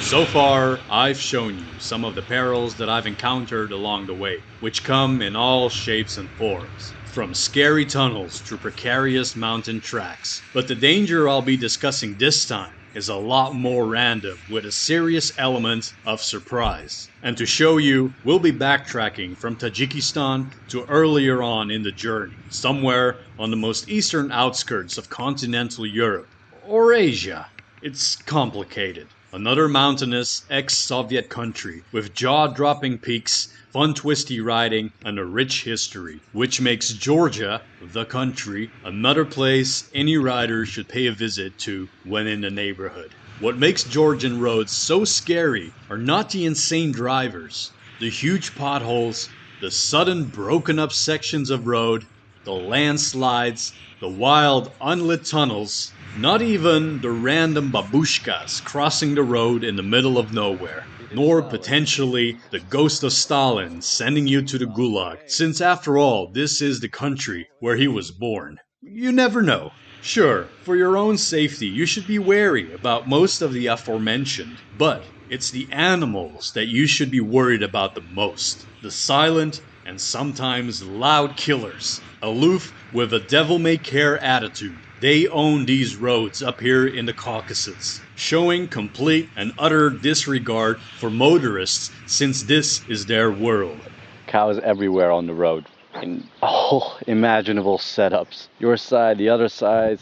So far, I've shown you some of the perils that I've encountered along the way, which come in all shapes and forms, from scary tunnels to precarious mountain tracks. But the danger I'll be discussing this time is a lot more random, with a serious element of surprise. And to show you, we'll be backtracking from Tajikistan to earlier on in the journey, somewhere on the most eastern outskirts of continental Europe, or Asia. It's complicated. Another mountainous, ex-Soviet country with jaw-dropping peaks, fun twisty riding, and a rich history, which makes Georgia, the country, another place any rider should pay a visit to when in the neighborhood. What makes Georgian roads so scary are not the insane drivers, the huge potholes, the sudden broken up sections of road, the landslides, the wild unlit tunnels, not even the random babushkas crossing the road in the middle of nowhere, nor potentially the ghost of Stalin sending you to the gulag, since after all, this is the country where he was born. You never know. Sure, for your own safety, you should be wary about most of the aforementioned, but it's the animals that you should be worried about the most. The silent and sometimes loud killers, aloof with a devil-may-care attitude. They own these roads up here in the Caucasus, showing complete and utter disregard for motorists since this is their world. Cows everywhere on the road, in all imaginable setups. Your side, the other side,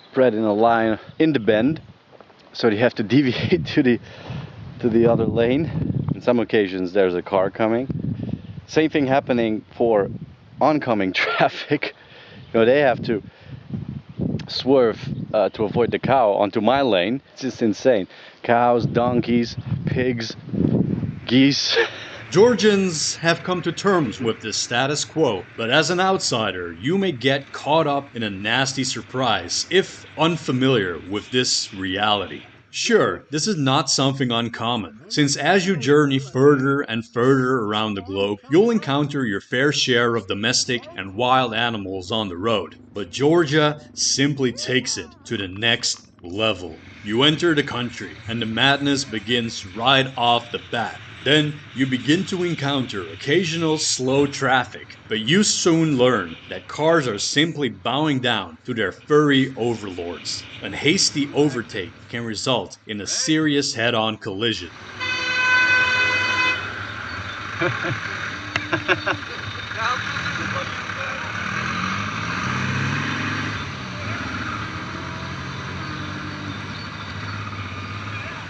spread in a line in the bend, so you have to deviate to the other lane. In some occasions there's a car coming. Same thing happening for oncoming traffic. You know, they have to swerve to avoid the cow onto my lane. It's just insane. Cows, donkeys, pigs, geese. Georgians have come to terms with this status quo, but as an outsider, you may get caught up in a nasty surprise if unfamiliar with this reality. Sure, this is not something uncommon, since as you journey further and further around the globe, you'll encounter your fair share of domestic and wild animals on the road. But Georgia simply takes it to the next level. You enter the country, and the madness begins right off the bat. Then you begin to encounter occasional slow traffic, but you soon learn that cars are simply bowing down to their furry overlords. A hasty overtake can result in a serious head-on collision.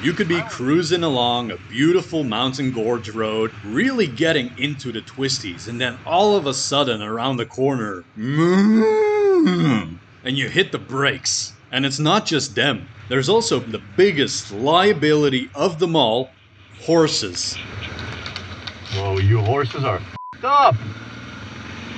You could be cruising along a beautiful mountain gorge road, really getting into the twisties, and then all of a sudden around the corner, and you hit the brakes. And it's not just them. There's also the biggest liability of them all, horses. Whoa, you horses are f***ed up!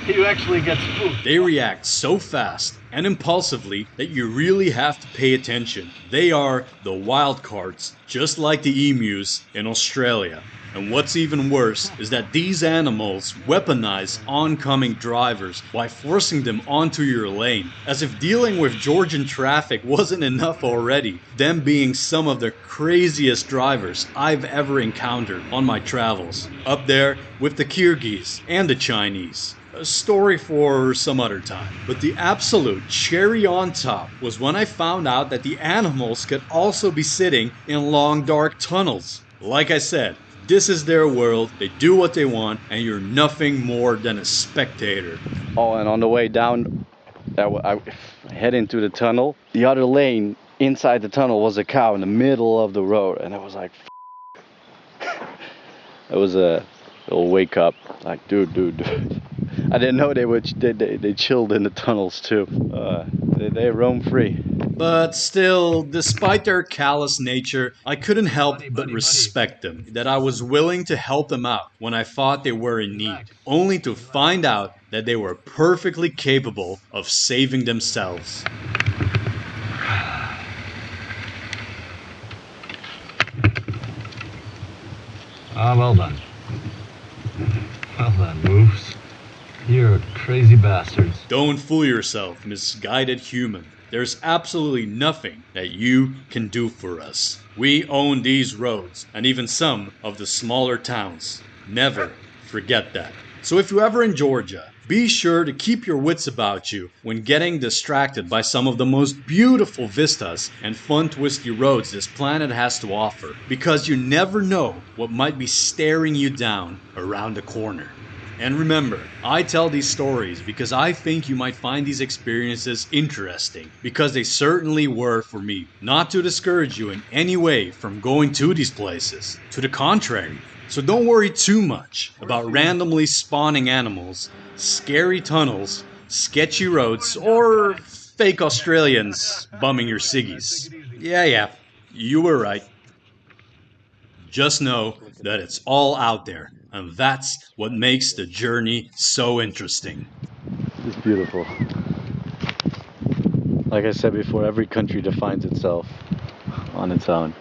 You actually get spooked. They react so fast and impulsively that you really have to pay attention. They are the wild cards, just like the emus in Australia. And what's even worse is that these animals weaponize oncoming drivers by forcing them onto your lane, as if dealing with Georgian traffic wasn't enough already, them being some of the craziest drivers I've ever encountered on my travels, up there with the Kyrgyz and the Chinese. A story for some other time. But the absolute cherry on top was when I found out that the animals could also be sitting in long dark tunnels. Like I said, this is their world, they do what they want, and you're nothing more than a spectator. Oh, and on the way down, I head into the tunnel. The other lane inside the tunnel was a cow in the middle of the road, and I was like, it was a little wake up. Like, dude. I didn't know they chilled in the tunnels too. They roam free. But still, despite their callous nature, I couldn't help but respect them. That I was willing to help them out when I thought they were in need, only to find out that they were perfectly capable of saving themselves. Ah, well done. Well done, moves. You're crazy bastards. Don't fool yourself, misguided human. there's absolutely nothing that you can do for us. We own these roads and even some of the smaller towns. Never forget that. So if you're ever in Georgia, be sure to keep your wits about you when getting distracted by some of the most beautiful vistas and fun twisty roads this planet has to offer, because you never know what might be staring you down around the corner. And remember, I tell these stories because I think you might find these experiences interesting, because they certainly were for me. Not to discourage you in any way from going to these places. To the contrary. So don't worry too much about randomly spawning animals, scary tunnels, sketchy roads, or fake Australians bumming your ciggies. Yeah, you were right. Just know that it's all out there, and that's what makes the journey so interesting. It's beautiful. Like I said before, every country defines itself on its own.